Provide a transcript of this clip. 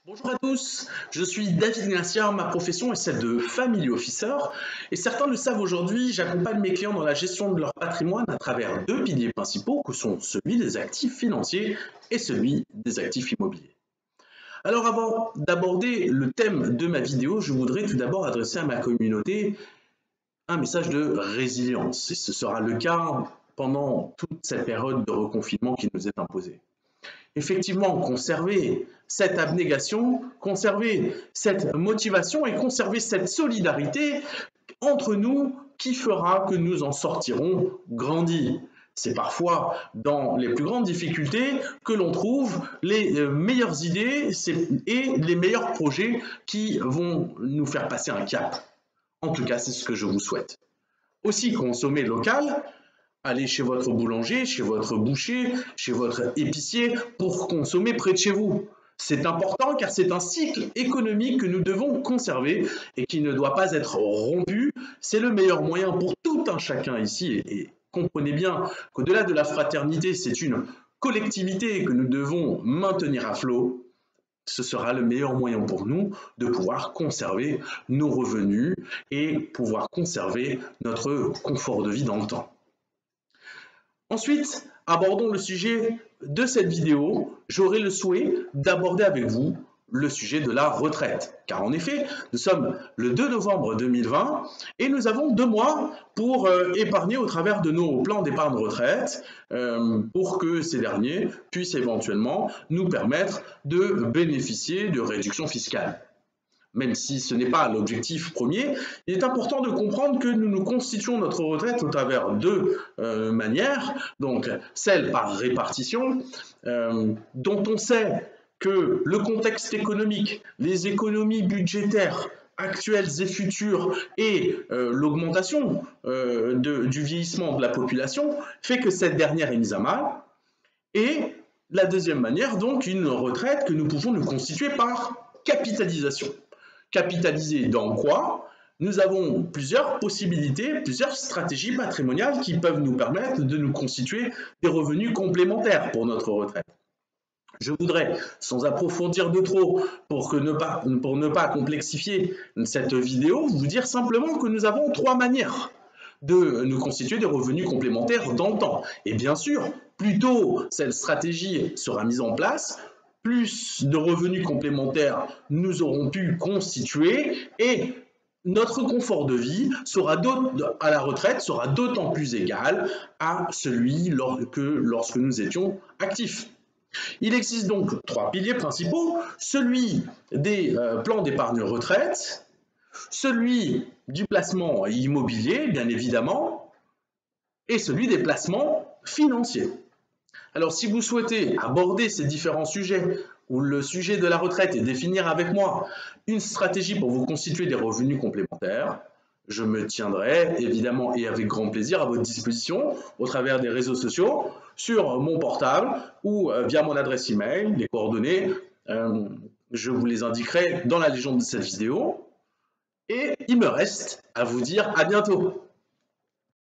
Bonjour à tous, je suis David Glaciard, ma profession est celle de Family Officer et certains le savent aujourd'hui, j'accompagne mes clients dans la gestion de leur patrimoine à travers deux piliers principaux que sont celui des actifs financiers et celui des actifs immobiliers. Alors avant d'aborder le thème de ma vidéo, je voudrais tout d'abord adresser à ma communauté un message de résilience et ce sera le cas pendant toute cette période de reconfinement qui nous est imposée. Effectivement, conserver cette abnégation, conserver cette motivation et conserver cette solidarité entre nous qui fera que nous en sortirons grandis. C'est parfois dans les plus grandes difficultés que l'on trouve les meilleures idées et les meilleurs projets qui vont nous faire passer un cap. En tout cas, c'est ce que je vous souhaite. Aussi, consommer local. Allez chez votre boulanger, chez votre boucher, chez votre épicier pour consommer près de chez vous. C'est important car c'est un cycle économique que nous devons conserver et qui ne doit pas être rompu. C'est le meilleur moyen pour tout un chacun ici. Et comprenez bien qu'au-delà de la fraternité, c'est une collectivité que nous devons maintenir à flot. Ce sera le meilleur moyen pour nous de pouvoir conserver nos revenus et pouvoir conserver notre confort de vie dans le temps. Ensuite, abordons le sujet de cette vidéo. J'aurai le souhait d'aborder avec vous le sujet de la retraite. Car en effet, nous sommes le 2 novembre 2020 et nous avons 2 mois pour épargner au travers de nos plans d'épargne retraite pour que ces derniers puissent éventuellement nous permettre de bénéficier de réductions fiscales. Même si ce n'est pas l'objectif premier, il est important de comprendre que nous nous constituons notre retraite au travers de manières, donc celle par répartition, dont on sait que le contexte économique, les économies budgétaires actuelles et futures et l'augmentation du vieillissement de la population fait que cette dernière est mise à mal. Et la deuxième manière, donc, une retraite que nous pouvons nous constituer par capitalisation. Capitaliser dans quoi? Nous avons plusieurs possibilités, plusieurs stratégies patrimoniales qui peuvent nous permettre de nous constituer des revenus complémentaires pour notre retraite. Je voudrais, sans approfondir de trop, pour ne pas complexifier cette vidéo, vous dire simplement que nous avons 3 manières de nous constituer des revenus complémentaires dans le temps. Et bien sûr, plus tôt cette stratégie sera mise en place, plus de revenus complémentaires nous aurons pu constituer et notre confort de vie à la retraite sera d'autant plus égal à celui que lorsque nous étions actifs. Il existe donc 3 piliers principaux, celui des plans d'épargne retraite, celui du placement immobilier, bien évidemment, et celui des placements financiers. Alors, si vous souhaitez aborder ces différents sujets ou le sujet de la retraite et définir avec moi une stratégie pour vous constituer des revenus complémentaires, je me tiendrai évidemment et avec grand plaisir à votre disposition au travers des réseaux sociaux, sur mon portable ou via mon adresse email. Les coordonnées, je vous les indiquerai dans la légende de cette vidéo. Et il me reste à vous dire à bientôt.